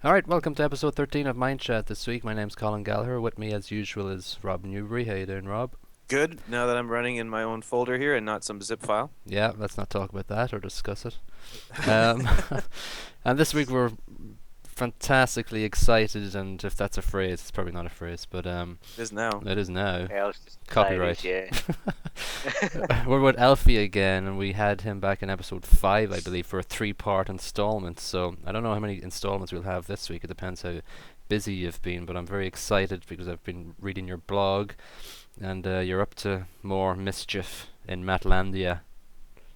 Alright, welcome to episode 13 of Minechat this week. My name's Colin Gallagher. With me, as usual, is Rob Newbury. How you doing, Rob? Good, now that I'm running in my own folder here and not some zip file. Yeah, let's not talk about that or discuss it. Um, and this week we're fantastically excited, and if that's a phrase, it's probably not a phrase, but It is now. it is now. Yeah, I was just Copyright. saying yeah. We're with Alfie again, and we had him back in episode 5, I believe, for a 3-part installment. So I don't know how many installments we'll have this week. It depends how busy you've been, but I'm very excited because I've been reading your blog, and you're up to more mischief in Mathlandia.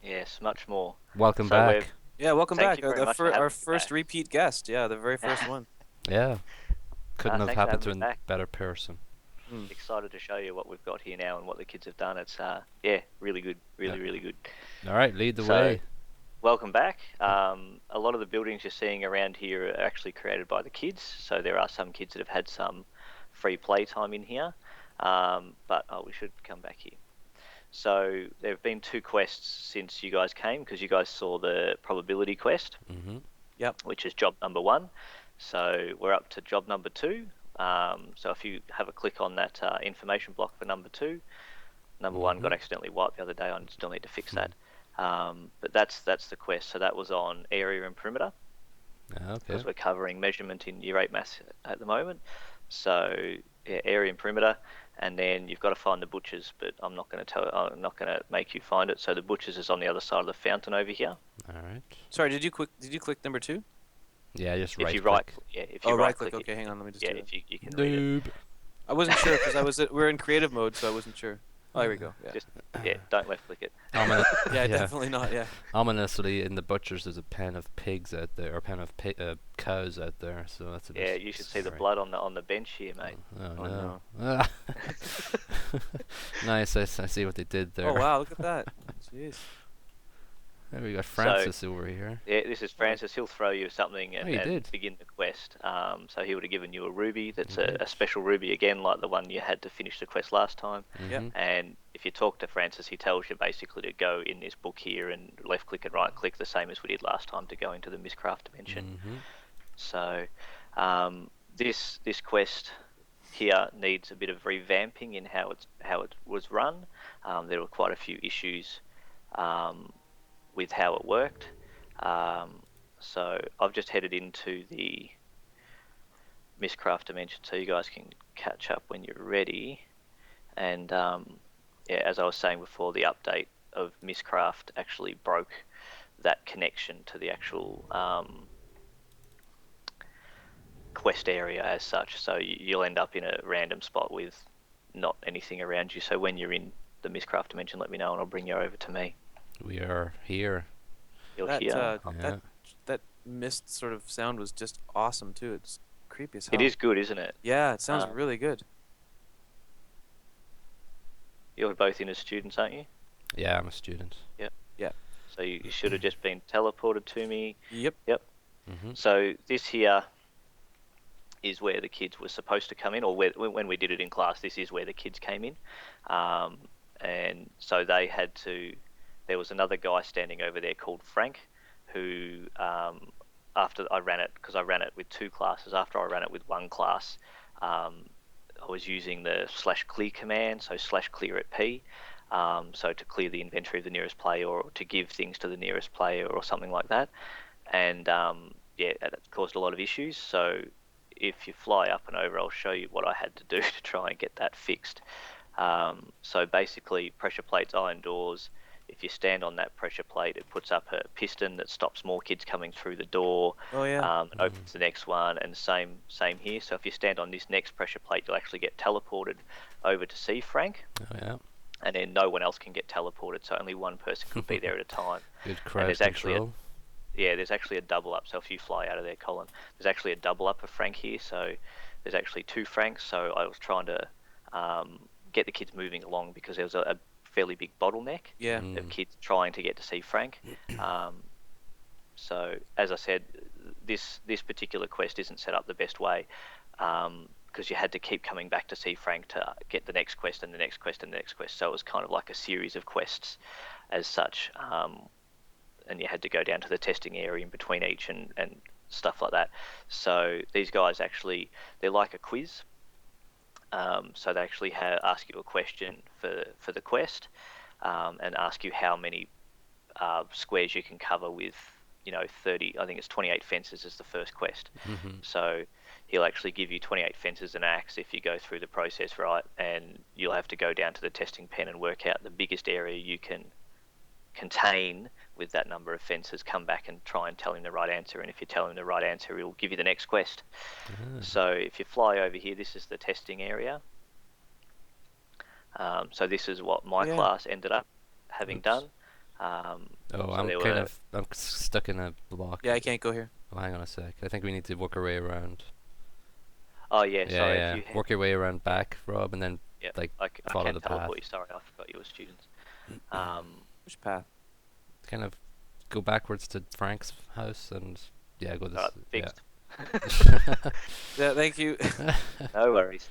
Yes, much more. Welcome So we're- back. Yeah, welcome Thank back. you very much for having Our me first back. repeat guest. Yeah, the very first one. Yeah, couldn't have thanks for happened to having a me back. better person. Excited to show you what we've got here now and what the kids have done. It's really good, really good. All right, lead the So- way. Welcome back. A lot of the buildings you're seeing around here are actually created by the kids. So there are some kids that have had some free play time in here. But we should come back here. So there have been 2 quests since you guys came, because you guys saw the probability quest, Mm-hmm. which is job number 1. So we're up to job number 2. So if you have a click on that information block for number 2, number 1 got accidentally wiped the other day. I still need to fix that. But that's the quest. So that was on area and perimeter, Okay. because we're covering measurement in Year 8 maths at the moment. So yeah, area and perimeter, and then you've got to find the butchers. But I'm not going to make you find it. So the butchers is on the other side of the fountain over here. All right. Sorry, did you click number 2? Yeah, just If right you click. if you Oh, right right click. click. Okay, hang on, let me just Yeah, do it. if you can read it. Noob. I wasn't sure because we're in creative mode, so I wasn't sure. Oh, here we go. Yeah, Just don't left click it. yeah, definitely not. Yeah. Ominously, in the butchers, there's a pen of pigs out there, or pen of cows out there. So that's a bit. Yeah, you should see the scary. blood on the bench here, mate. Oh, Oh, no. Nice. I see what they did there. Oh wow, look at that. Jeez. There we got Francis over here. Yeah, this is Francis. He'll throw you something and, Oh, he and did. begin the quest. So he would have given you a ruby. That's He a special ruby again, like the one you had to finish the quest last time. Yep. Mhm. And if you talk to Francis, he tells you basically to go in this book here and left click and right click, the same as we did last time, to go into the Mistcraft dimension. Mhm. So this quest here needs a bit of revamping in how it was run. There were quite a few issues with how it worked. So I've just headed into the Mistcraft dimension, so you guys can catch up when you're ready. And as I was saying before, the update of Mistcraft actually broke that connection to the actual quest area as such. So you'll end up in a random spot with not anything around you. So when you're in the Mistcraft dimension, let me know and I'll bring you over to me. We are here. You'll That hear. Yeah. that mist sort of sound was just awesome too. It's creepy as hell. It is good, isn't it? Yeah, it sounds Um, really good. You're both in as students, aren't you? Yeah, I'm a student. So you should have just been teleported to me. Yep. Mhm. So this here is where the kids were supposed to come in, or when we did it in class, this is where the kids came in. And so they had to, there was another guy standing over there called Frank, who after I ran it, because I ran it with 2 classes, after I ran it with 1 class, I was using the /clear command, so /clear at P, so to clear the inventory of the nearest player, or to give things to the nearest player or something like that. And that caused a lot of issues. So if you fly up and over, I'll show you what I had to do to try and get that fixed. So basically, pressure plates, iron doors. If you stand on that pressure plate, it puts up a piston that stops more kids coming through the door. Oh yeah. And opens the next one, and same here. So if you stand on this next pressure plate, you'll actually get teleported over to see Frank, Oh yeah. and then no one else can get teleported. So only one person could be there at a time. Good crowd there's actually control. There's actually a double up. So if you fly out of there, Colin, there's actually a double up of Frank here. So there's actually 2 Franks. So I was trying to get the kids moving along, because there was a fairly big bottleneck Yeah. of kids trying to get to see Frank. So as I said, this particular quest isn't set up the best way, because you had to keep coming back to see Frank to get the next quest and the next quest and the next quest. So it was kind of like a series of quests as such. And you had to go down to the testing area in between each and stuff like that. So these guys actually, they're like a quiz. So they actually ask you a question for the quest, and ask you how many squares you can cover with, 30. I think it's 28 fences is the first quest. Mm-hmm. So he'll actually give you 28 fences and axe if you go through the process right, and you'll have to go down to the testing pen and work out the biggest area you can contain with that number of fences, come back and try and tell him the right answer, and if you tell him the right answer, he'll give you the next quest. So if you fly over here, this is the testing area. So this is what my class ended up having done. Oh, so I'm stuck in a block. Yeah, I can't go here. Oh, hang on a sec. I think we need to work our way around. Oh yeah, Yeah, sorry. yeah. If you Work your way around back, Rob, and then like I follow can the path. teleport you. Sorry, I forgot you were students. Which path? Kind of go backwards to Frank's house and go this. Fixed. Yeah, thank you. No worries.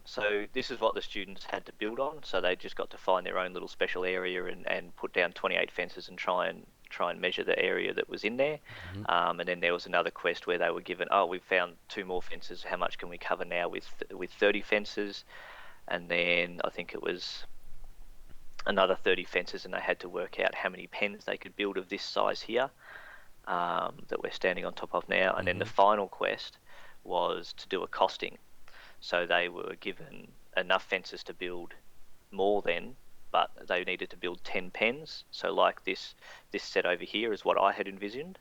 So this is what the students had to build on. So they just got to find their own little special area and put down 28 fences and try and measure the area that was in there. Mm-hmm. And then there was another quest where they were given, we've found 2 more fences. How much can we cover now with 30 fences? And then I think it was another 30 fences, and they had to work out how many pens they could build of this size here, that we're standing on top of now. And then the final quest was to do a costing. So they were given enough fences to build more than, but they needed to build 10 pens. So like this set over here is what I had envisioned.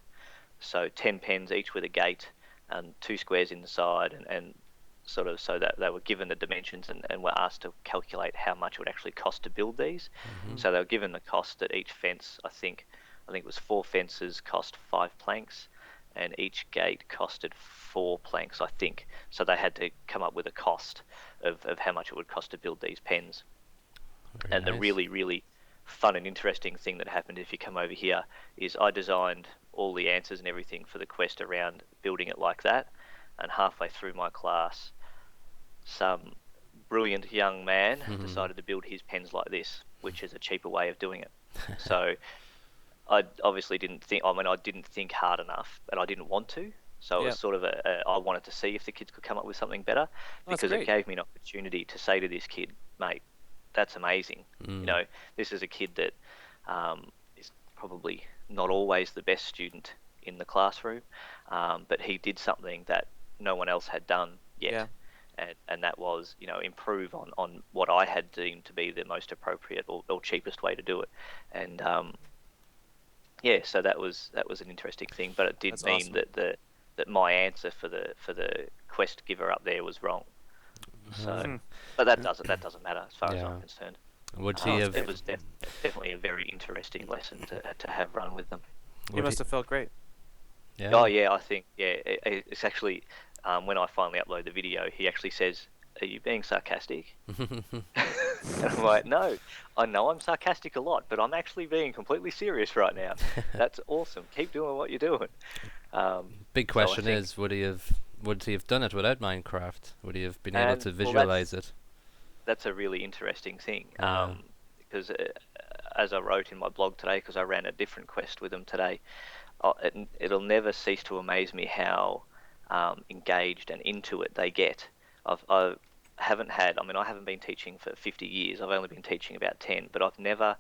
So 10 pens, each with a gate and 2 squares inside, and sort of, so that they were given the dimensions and were asked to calculate how much it would actually cost to build these. So they were given the cost that each fence, I think it was 4 fences cost 5 planks, and each gate costed 4 planks, I think. So they had to come up with a cost of how much it would cost to build these pens. And the really, really fun and interesting thing that happened, if you come over here, is I designed all the answers and everything for the quest around building it like that. And halfway through my class, some brilliant young man decided to build his pens like this, which is a cheaper way of doing it. So I obviously didn't think hard enough, and I didn't want to. So it was sort of I wanted to see if the kids could come up with something better, because it gave me an opportunity to say to this kid, mate, that's amazing. This is a kid that is probably not always the best student in the classroom, but he did something that no one else had done yet. Yeah. And that was, improve on what I had deemed to be the most appropriate or cheapest way to do it. And so that was an interesting thing, but it did mean awesome. that my answer for the quest giver up there was wrong. So, but that doesn't matter as far as I'm concerned. Would he have? It was definitely a very interesting lesson to have run with them. You must have felt great. Yeah. Oh yeah, I think it's actually, when I finally upload the video, he actually says, "Are you being sarcastic?" And I'm like, "No, I know I'm sarcastic a lot, but I'm actually being completely serious right now." That's awesome. Keep doing what you're doing. Big question is, would he have done it without Minecraft? Would he have been able to visualize it? That's a really interesting thing, because as I wrote in my blog today, because I ran a different quest with them today, it'll never cease to amaze me how engaged and into it they get. I haven't been teaching for 50 years. I've only been teaching about 10, but I've never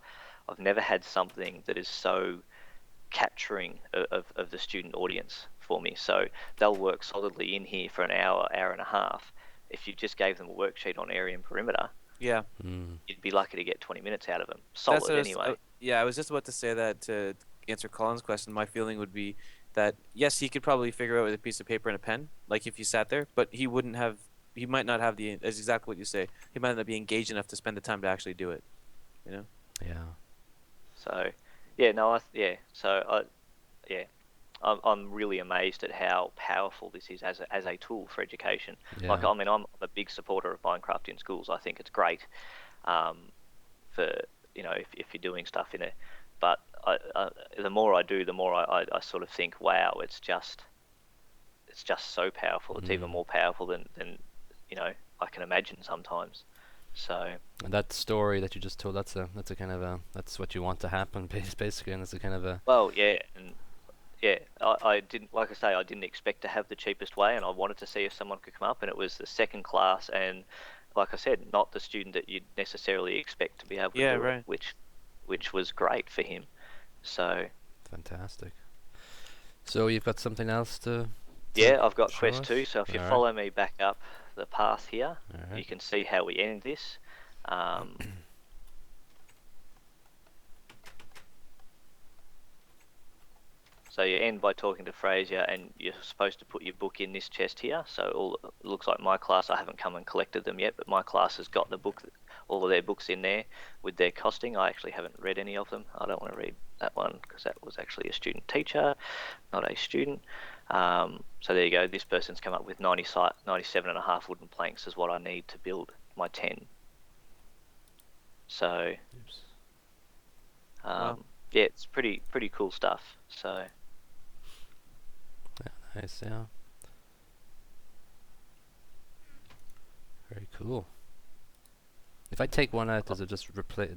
had something that is so capturing of the student audience for me. So they'll work solidly in here for an hour and a half. If you just gave them a worksheet on area and perimeter, you'd be lucky to get 20 minutes out of them. Solid anyway. I was just about to say that to answer Colin's question. My feeling would be that, yes, he could probably figure out with a piece of paper and a pen, like if you sat there, but he might not have that's exactly what you say. He might not be engaged enough to spend the time to actually do it, Yeah. So, I'm really amazed at how powerful this is as a tool for education. Yeah. I'm a big supporter of Minecraft in schools. I think it's great, for if you're doing stuff in it. But the more I do, the more I sort of think, wow, it's just so powerful. It's even more powerful than I can imagine sometimes. So. And that story that you just told, that's a kind of that's what you want to happen, basically, and it's a kind of a. Well, yeah, and yeah, I didn't, like I say, I didn't expect to have the cheapest way, and I wanted to see if someone could come up, and it was the second class, and like I said, not the student that you'd necessarily expect to be able to Yeah, do it, right. which was great for him. So Fantastic. So you've got something else to yeah, I've got show quest us? 2. So if you All right. follow me back up the path here, All you right. can see how we end this. So you end by talking to Fraser, and you're supposed to put your book in this chest here. So it looks like my class, I haven't come and collected them yet, but my class has got the book, all of their books in there with their costing. I actually haven't read any of them. I don't want to read that one because that was actually a student teacher, not a student. So there you go. This person's come up with 97.5 wooden planks is what I need to build my 10. So Oops. Wow. yeah, it's pretty cool stuff. So. Nice, yeah. Very cool. If I take one out, does it just replace?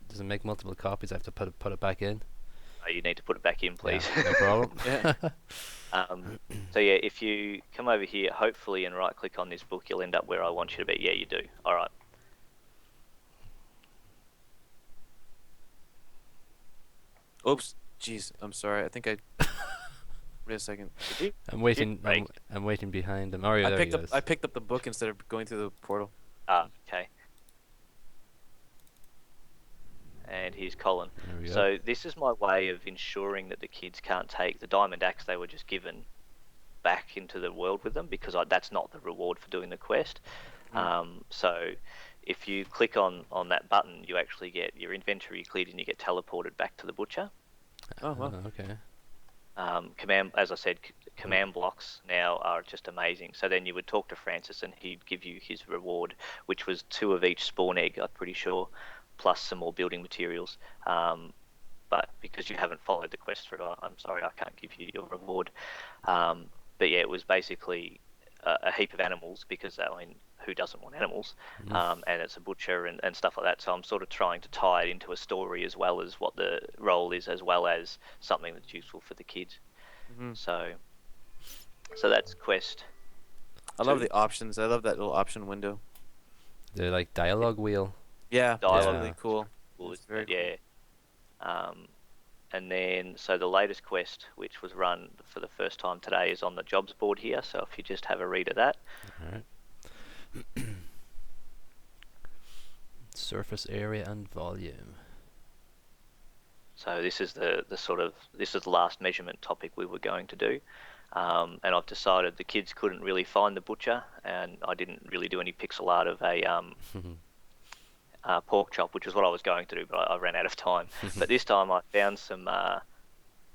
Does it make multiple copies? I have to put it back in. You need to put it back in, please. Yeah, no problem. Yeah. So yeah, if you come over here, hopefully, and right-click on this book, you'll end up where I want you to be. Yeah, you do. All right. Oops. Jeez. I'm sorry. I think I. Wait a second. Did you? I'm waiting. Right. I'm waiting behind him. Oh, yeah, there he goes. I picked up the book instead of going through the portal. Okay. And here's Colin. There we go. So this is my way of ensuring that the kids can't take the diamond axe they were just given back into the world with them, because that's not the reward for doing the quest. So if you click on that button, you actually get your inventory cleared and you get teleported back to the butcher. Oh, wow. Okay. As I said, command blocks now are just amazing. So then you would talk to Francis and he'd give you his reward, which was 2 of each spawn egg, I'm pretty sure, plus some more building materials. But because you haven't followed the quest through, I'm sorry, I can't give you your reward. But yeah, it was basically a heap of animals, because I mean, who doesn't want animals? And it's a butcher and stuff like that. So I'm sort of trying to tie it into a story as well as what the role is, as well as something that's useful for the kids. So that's quest. I love the options. I love that little option window. The like dialogue wheel. Yeah, Dialogue. that's really cool. Cool, It's very yeah. And then, so the latest quest, which was run for the first time today, is on the jobs board here. So if you just have a read of that. All right. Surface area and volume. So this is this is the last measurement topic we were going to do. And I've decided the kids couldn't really find the butcher, and I didn't really do any pixel art of a pork chop, which is what I was going to do, but I ran out of time. But this time I found some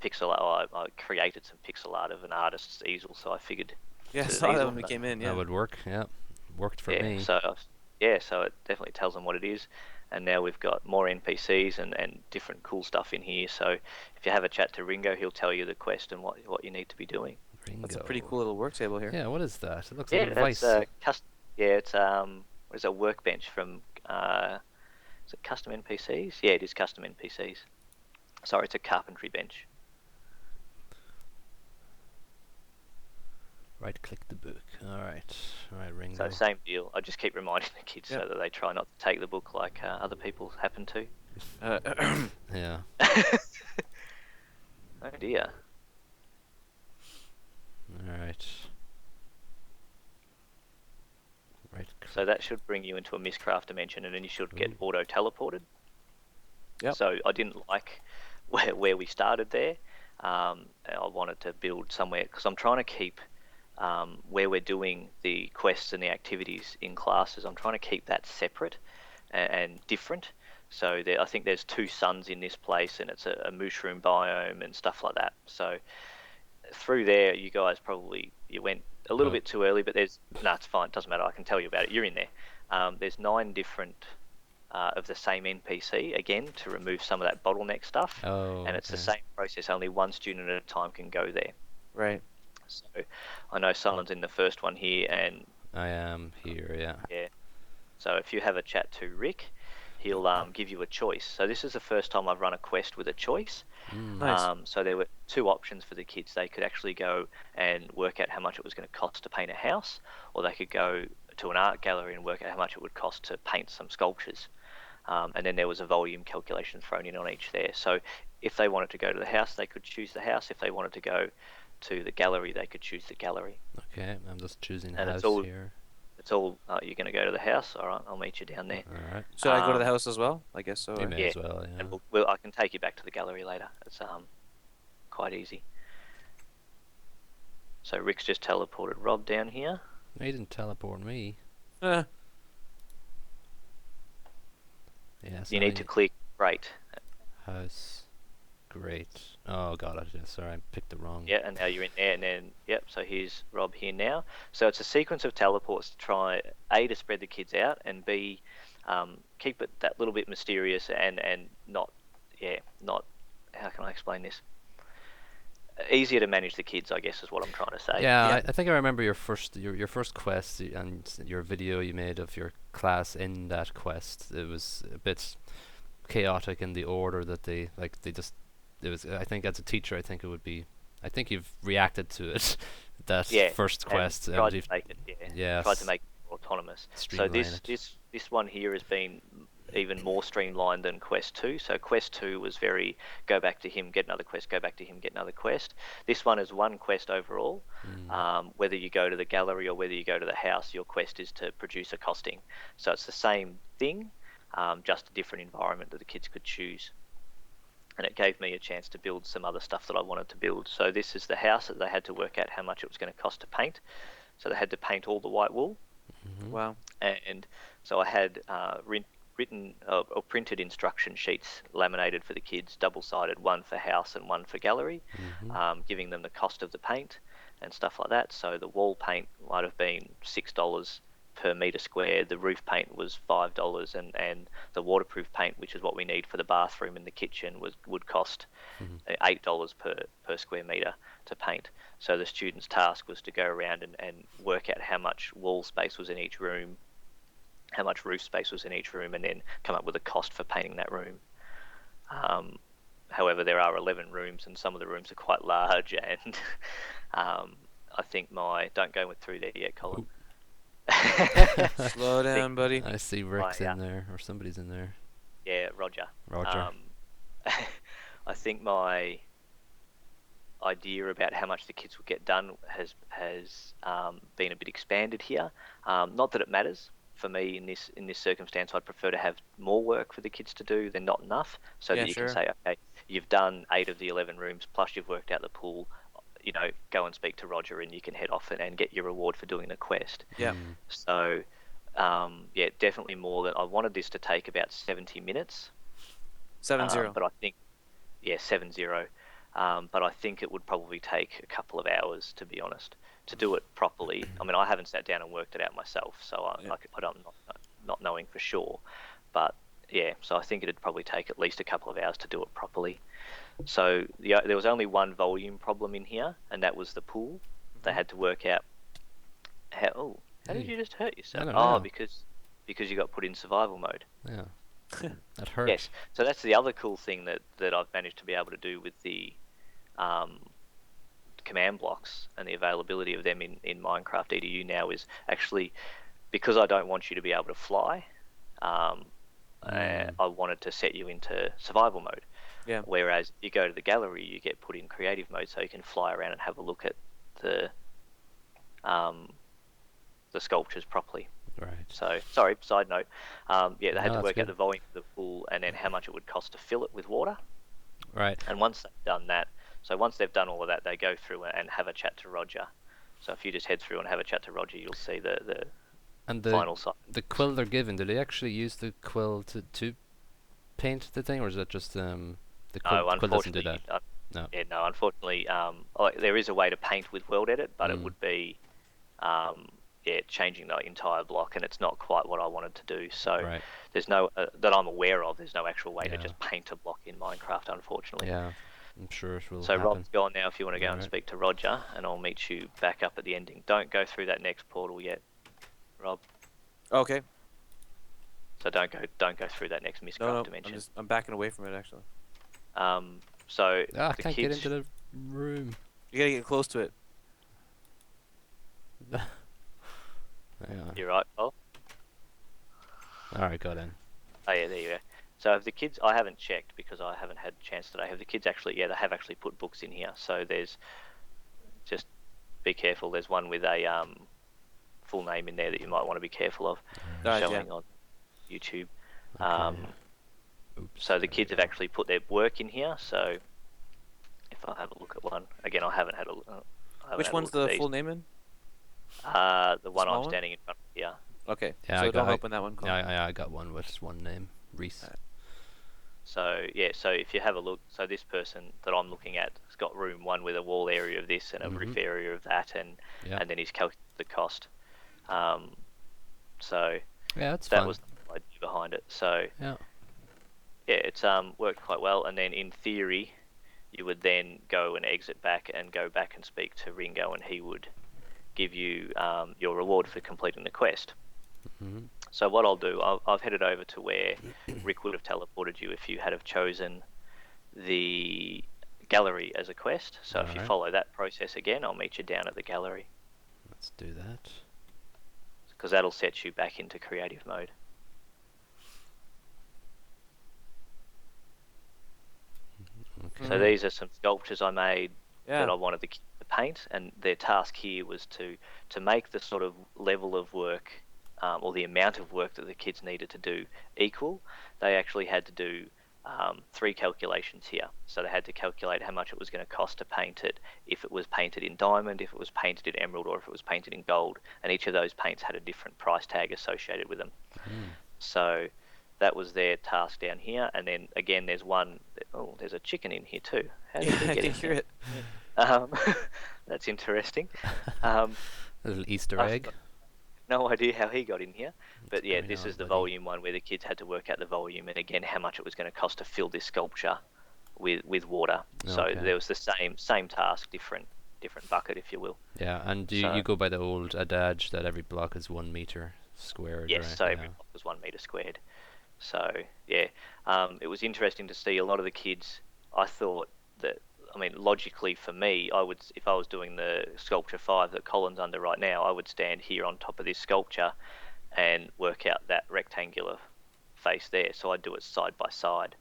pixel art. I created some pixel art of an artist's easel, so I figured. Yeah, I saw that when we came in. Yeah. That would work. Yeah, worked for Yeah, me. so it definitely tells them what it is. And now we've got more NPCs and different cool stuff in here. So if you have a chat to Ringo, he'll tell you the quest and what you need to be doing. Ringo. That's a pretty cool little work table here. Yeah, what is that? It looks Yeah, like a vice. it's what is a workbench from is it custom NPCs? Yeah, it is custom NPCs. Sorry, it's a carpentry bench. Right click the book. Alright, Ringo. So same deal. I just keep reminding the kids so that they try not to take the book like other people happen to. Yeah. Oh dear. Alright. Right. So that should bring you into a Mistcraft dimension, and then you should get auto teleported. Yep. So I didn't like where we started there. I wanted to build somewhere, because I'm trying to keep where we're doing the quests and the activities in classes, I'm trying to keep that separate and different. So I think there's 2 suns in this place, and it's a mushroom biome and stuff like that. So through there, you guys you went a little bit too early, but it's fine. It doesn't matter. I can tell you about it. You're in there. There's 9 different of the same NPC, again, to remove some of that bottleneck stuff. Oh, and it's the same process. Only 1 student at a time can go there. Right. So I know someone's in the first one here, and I am here, yeah. yeah. So if you have a chat to Rick, he'll give you a choice. So this is the first time I've run a quest with a choice. Nice. So there were two options for the kids. They could actually go and work out how much it was going to cost to paint a house, or they could go to an art gallery and work out how much it would cost to paint some sculptures. And then there was a volume calculation thrown in on each there. So if they wanted to go to the house, they could choose the house. If they wanted to go to the gallery, they could choose the gallery. Okay, I'm just choosing And house here. it's all you're going to go to the house. All right, I'll meet you down there. All right. Should I go to the house as well? I guess so. You Or... may Yeah. as well, yeah. And I can take you back to the gallery later. It's quite easy. So Rick's just teleported Rob down here. No, he didn't teleport me. Eh, Yes. You need to click great. House. Great. Oh god, sorry, I picked the wrong. Yeah, and now you're in there, and then yep. So here's Rob here now. So it's a sequence of teleports to try A, to spread the kids out, and B, keep it that little bit mysterious and not how can I explain this? Easier to manage the kids, I guess, is what I'm trying to say. Yeah, Yeah. I think I remember your first quest and your video you made of your class in that quest. It was a bit chaotic in the order that they just. It was. I think as a teacher, I think it would be. I think you've reacted to it. That first quest. And tried to make it. Yes. Tried to make it more autonomous. Streamline this one here has been even more streamlined than Quest 2. So Quest 2 was very go back to him, get another quest, go back to him, get another quest. This one is one quest overall. Whether you go to the gallery or whether you go to the house, your quest is to produce a costing. So it's the same thing, just a different environment that the kids could choose. And it gave me a chance to build some other stuff that I wanted to build. So this is the house that they had to work out how much it was going to cost to paint. So they had to paint all the white wool. wow. And so I had written or printed instruction sheets laminated for the kids, double-sided, one for house and one for gallery, giving them the cost of the paint and stuff like that. So the wall paint might have been $6 per metre square. The roof paint was $5, and the waterproof paint, which is what we need for the bathroom and the kitchen, would cost $8 per square metre to paint. So the student's task was to go around and work out how much wall space was in each room, how much roof space was in each room, and then come up with a cost for painting that room. However, there are 11 rooms, and some of the rooms are quite large, and I think don't go through there yet, Colin. Slow down, buddy. I see Rick's in there, or somebody's in there. Yeah, Roger. Roger. I think my idea about how much the kids will get done has been a bit expanded here. Not that it matters. For me, in this circumstance, I'd prefer to have more work for the kids to do than not enough, so that you can say, okay, you've done 8 of the 11 rooms, plus you've worked out the pool. Go and speak to Roger, and you can head off and get your reward for doing the quest. Yeah. So, definitely more than I wanted this to take about 70 minutes. 7-0. But I think, 7-0. But I think it would probably take a couple of hours, to be honest, to do it properly. I mean, I haven't sat down and worked it out myself, so I don't not knowing for sure. But so I think it'd probably take at least a couple of hours to do it properly. So there was only one volume problem in here, and that was the pool. They had to work out how did you just hurt yourself? I don't know. because you got put in survival mode. Yeah. That hurts. Yes. So that's the other cool thing that I've managed to be able to do with the command blocks and the availability of them in Minecraft EDU now is actually, because I don't want you to be able to fly, I wanted to set you into survival mode. Yeah. Whereas you go to the gallery, you get put in creative mode, so you can fly around and have a look at the sculptures properly. Right. So, sorry, side note. They had to that's work good. out the volume of the pool and then how much it would cost to fill it with water. Right. And once they've done that, once they've done all of that, they go through and have a chat to Roger. So if you just head through and have a chat to Roger, you'll see the final side. The quill they're given, do they actually use the quill to paint the thing, or is that just the quill, No, quill doesn't do that? No. Yeah, no, unfortunately, there is a way to paint with World Edit, but it would be changing the entire block, and it's not quite what I wanted to do. So there's no that I'm aware of. There's no actual way to just paint a block in Minecraft, unfortunately. Yeah, I'm sure it will So happen. Rob's gone now. If you want to go and speak to Roger, and I'll meet you back up at the ending. Don't go through that next portal yet, Rob. Okay. So don't go through that next No, Mistcraft no. dimension. I'm backing away from it actually. So I the can't get kids. into the room. You gotta get close to it. Yeah. You're right, Paul. All right, got in. Oh yeah, there you go. So have the kids? I haven't checked because I haven't had a chance today. Have the kids actually? Yeah, they have actually put books in here. So there's just be careful. There's one with a full name in there that you might want to be careful of showing on YouTube. Okay. Oops. So the kids have actually put their work in here. So if I have a look at one again, I haven't had a. Which one's the full name in? The one small I'm one? standing in front of here. Okay. Yeah, so I don't got, open that one. Colin. Yeah, I got one with just one name, Reese. So yeah, so if you have a look, so this person that I'm looking at has got room one with a wall area of this and a roof area of that, and then he's calculated the cost. So yeah, that's that fun. was the idea behind it. So yeah, it's worked quite well. And then in theory, you would then go and exit back and go back and speak to Ringo, and he would give you your reward for completing the quest. So what I'll do, I've headed over to where Rick would have teleported you if you had have chosen the gallery as a quest. So if you follow that process again, I'll meet you down at the gallery. Let's do that. Because that'll set you back into creative mode. Okay. So these are some sculptures I made that I wanted the kids to paint, and their task here was to make the sort of level of work or the amount of work that the kids needed to do equal. They actually had to do 3 calculations here. So they had to calculate how much it was going to cost to paint it, if it was painted in diamond, if it was painted in emerald, or if it was painted in gold. And each of those paints had a different price tag associated with them. So that was their task down here. And then again, there's one. Oh, there's a chicken in here too. How did they get in hear here? it. That's interesting. A little Easter egg. No idea how he got in here, but yeah, going this on, is the buddy? volume one where the kids had to work out the volume and again how much it was going to cost to fill this sculpture with water. So there was the same task, different bucket, if you will. Yeah, and you go by the old adage that every block is 1 meter squared. Yes, right? so every block was 1 meter squared. So yeah, it was interesting to see a lot of the kids. I thought that, I mean, logically for me, I would, if I was doing the sculpture 5 that Colin's under right now, I would stand here on top of this sculpture and work out that rectangular face there. So I'd do it side by side.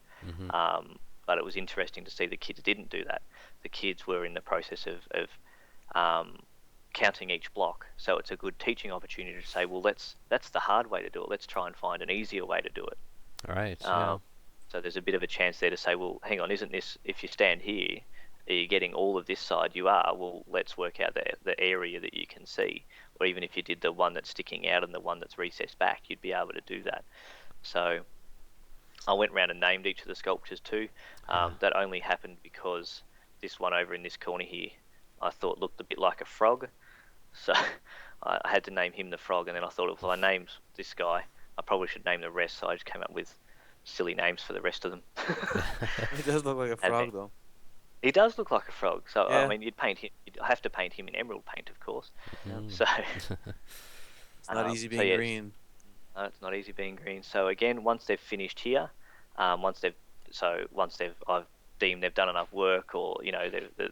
But it was interesting to see the kids didn't do that. The kids were in the process of counting each block. So it's a good teaching opportunity to say, well, that's the hard way to do it. Let's try and find an easier way to do it. All right. So there's a bit of a chance there to say, well, hang on, isn't this, if you stand here, are you getting all of this side? You are. Well, let's work out the area that you can see. Or even if you did the one that's sticking out and the one that's recessed back, you'd be able to do that. So I went around and named each of the sculptures too. That only happened because this one over in this corner here, I thought looked a bit like a frog. So I had to name him the frog, and then I thought, if I named this guy, I probably should name the rest. So I just came up with silly names for the rest of them. He does look like a frog, though. He does look like a frog. So Yeah. I mean, you'd have to paint him in emerald paint, of course. So It's not easy being green. No, it's not easy being green. So again, once they've finished here, once I've deemed they've done enough work, or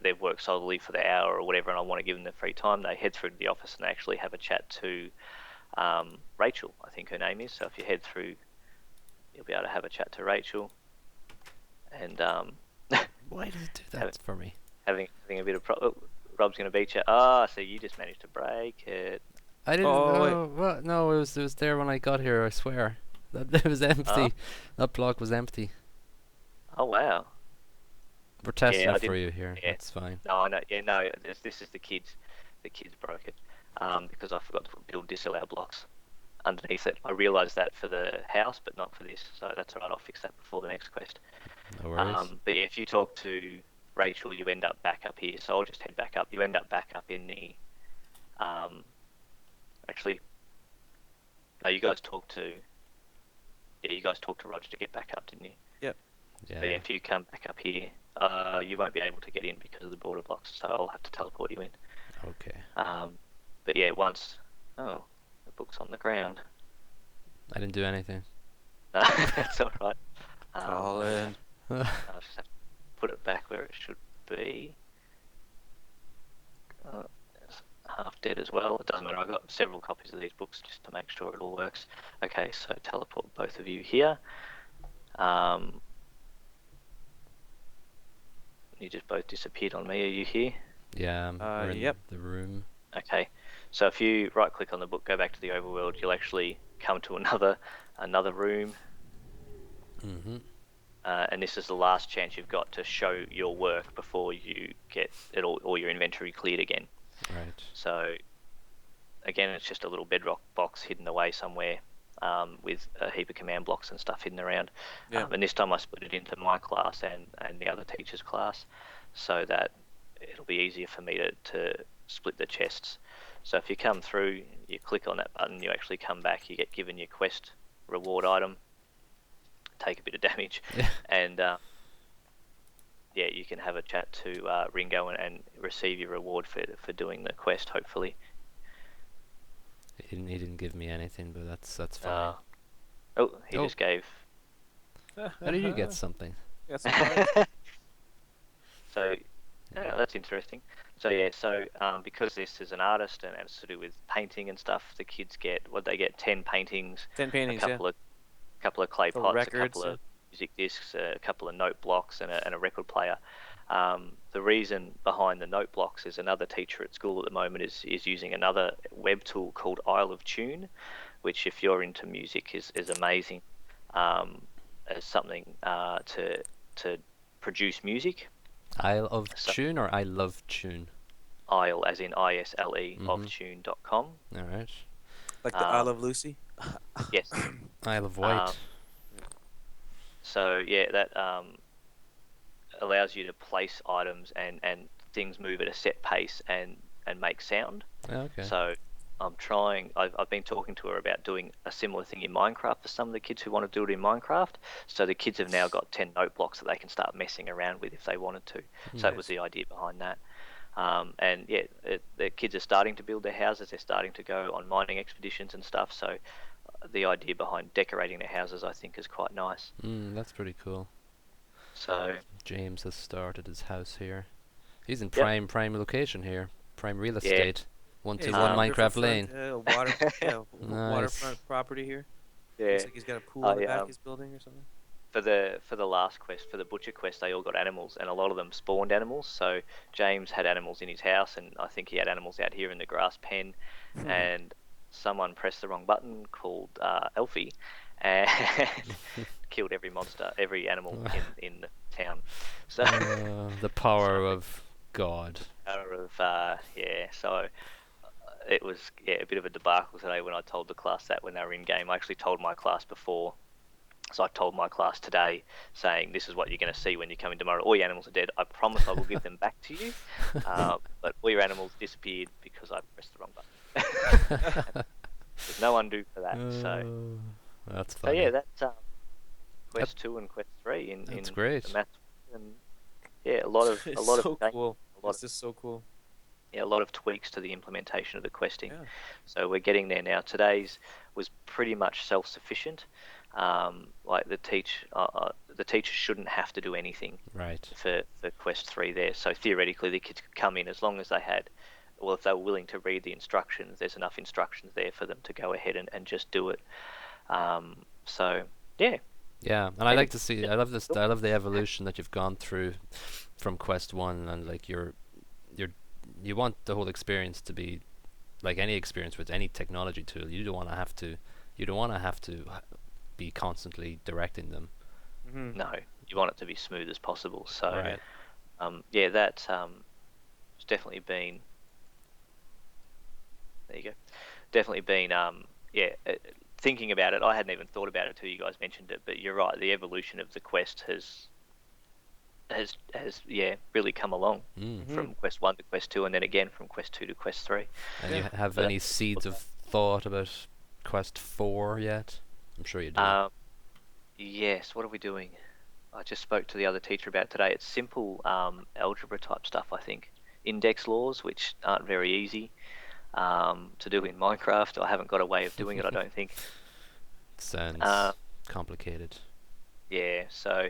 they've worked solidly for the hour or whatever, and I want to give them the free time, they head through to the office and they actually have a chat to Rachel, I think her name is. So if you head through, you'll be able to have a chat to Rachel. And Why does it do that for me? having a bit of Rob's going to beat you. So you just managed to break it. I didn't. Oh, What? No, it was there when I got here. I swear. That it was empty. That block was empty. Oh wow. We're testing I it for didn't- you here. yeah. That's fine. No, I know. Yeah, no. This is the kids. The kids broke it because I forgot to build disallow blocks underneath it. I realised that for the house, but not for this. So that's alright. I'll fix that before the next quest. No worries. But yeah, if you talk to Rachel, you end up back up here. So I'll just head back up. You end up back up in the. Actually, no. You guys talked to. Yeah, you guys talked to Roger to get back up, didn't you? Yep. Yeah. But if you come back up here, you won't be able to get in because of the border blocks. So I'll have to teleport you in. Okay. But yeah, once. Oh, the book's on the ground. I didn't do anything. No, that's all right. Colin. I'll just have to put it back where it should be. It's half dead as well. It doesn't matter. I've got several copies of these books just to make sure it all works. Okay, so teleport both of you here. You just both disappeared on me. Are you here? Yeah, we're in Yep. the room. Okay. So if you right click on the book, go back to the overworld, you'll actually come to another room. Mm-hmm. And this is the last chance you've got to show your work before you get it all your inventory cleared again. Right. So again, it's just a little bedrock box hidden away somewhere, with a heap of command blocks and stuff hidden around. Yeah. And this time I split it into my class and the other teacher's class, so that it'll be easier for me to split the chests. So if you come through, you click on that button, you actually come back, you get given your quest reward item, take a bit of damage, Yeah. and you can have a chat to Ringo and receive your reward for doing the quest, hopefully. He didn't give me anything, but that's fine. He just gave. How did you get something? Got some cards. So, that's interesting. So because this is an artist and it's to do with painting and stuff, the kids get 10 paintings, 10 paintings, a couple of clay For pots, records, a couple of music discs, a couple of note blocks, and a record player. The reason behind the note blocks is another teacher at school at the moment is using another web tool called Isle of Tune, which, if you're into music, is amazing as something to produce music. Isle of Tune or I love Tune? Isle, as in ISLE, Mhm. of tune.com. All right. Like the Isle of Lucy. Yes. Isle of Wight. So that allows you to place items and things move at a set pace and make sound. Okay. So I've been talking to her about doing a similar thing in Minecraft for some of the kids who want to do it in Minecraft. So the kids have now got 10 note blocks that they can start messing around with if they wanted to. So that was the idea behind that. The kids are starting to build their houses. They're starting to go on mining expeditions and stuff. So the idea behind decorating their houses, I think, is quite nice. That's pretty cool. So James has started his house here. He's in prime location here. Prime real estate. 121 Minecraft Lane. Waterfront property here. Yeah. Looks like he's got a pool in the back of his building or something. For the last quest, for the butcher quest, they all got animals, and a lot of them spawned animals. So James had animals in his house, and I think he had animals out here in the grass pen. And someone pressed the wrong button called Elfie, and killed every animal in the town. So the power of God. So it was a bit of a debacle today when I told the class that when they were in game. I actually told my class before. So I told my class today, saying, this is what you're going to see when you come in tomorrow. All your animals are dead. I promise I will give them back to you. But all your animals disappeared because I pressed the wrong button. There's no undo for that. That's funny. So that's quest 2 and quest 3 in great. The math. And a lot of Cool. This is so cool. A lot of tweaks to the implementation of the questing. Yeah. So we're getting there now. Today's was pretty much self-sufficient. Like the teacher shouldn't have to do anything for quest 3 there. So theoretically, the kids could come in as long as they had, if they were willing to read the instructions, there's enough instructions there for them to go ahead and just do it. Yeah, and I like to see. I love this. I love the evolution that you've gone through from quest 1, and like you want the whole experience to be like any experience with any technology tool. You don't want to have to be constantly directing them. No, you want it to be smooth as possible. So that's it's definitely been. There you go. Definitely been thinking about it. I hadn't even thought about it until you guys mentioned it. But you're right. The evolution of the quest has really come along from quest 1 to quest 2, and then again from quest 2 to quest 3. And you have any seeds of thought about quest 4 yet? I'm sure you do. Yes. What are we doing? I just spoke to the other teacher about it today. It's simple algebra type stuff, I think. Index laws, which aren't very easy to do in Minecraft. I haven't got a way of doing it, I don't think. Sounds complicated. Yeah, so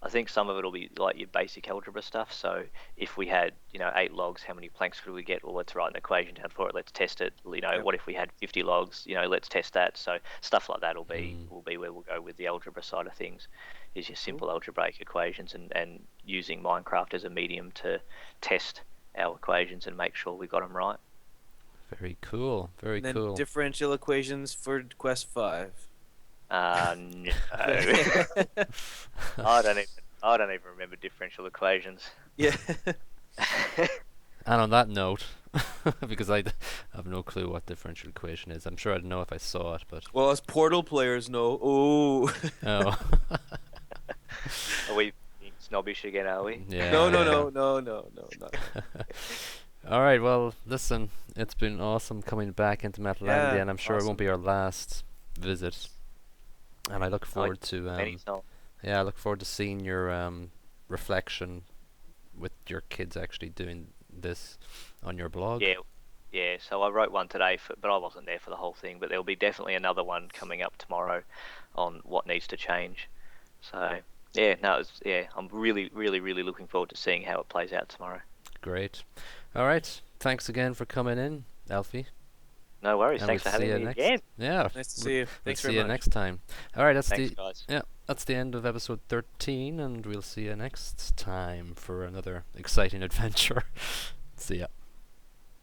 I think some of it will be like your basic algebra stuff. So if we had, 8 logs, how many planks could we get? Well, let's write an equation down for it. Let's test it. Yep. What if we had 50 logs? Let's test that. So stuff like that will Mm. be where we'll go with the algebra side of things, is your Cool. simple algebraic equations and using Minecraft as a medium to test our equations and make sure we got them right. Very cool. Very And then cool. differential equations for Quest 5. No. I don't even remember differential equations. Yeah. And on that note, because I have no clue what differential equation is. I'm sure I'd know if I saw it, but Well, as Portal players know. Oh. oh. Are we being snobbish again, are we? Yeah. No, yeah. no. All right. Well, listen, it's been awesome coming back into Mathlandia, Yeah, and I'm sure it won't be our last visit. And I look forward to Anytime. yeah, I look forward to seeing your reflection with your kids actually doing this on your blog. Yeah. So I wrote one today, but I wasn't there for the whole thing. But there'll be definitely another one coming up tomorrow on what needs to change. So yeah, no, I'm really, really, really looking forward to seeing how it plays out tomorrow. Great. All right. Thanks again for coming in, Alfie. No worries. And Thanks we'll for see having you me next. again. Yeah. Nice to see you. We'll Thanks see very you much. next time. All right. Thanks, guys. That's the end of episode 13, and we'll see you next time for another exciting adventure. See ya.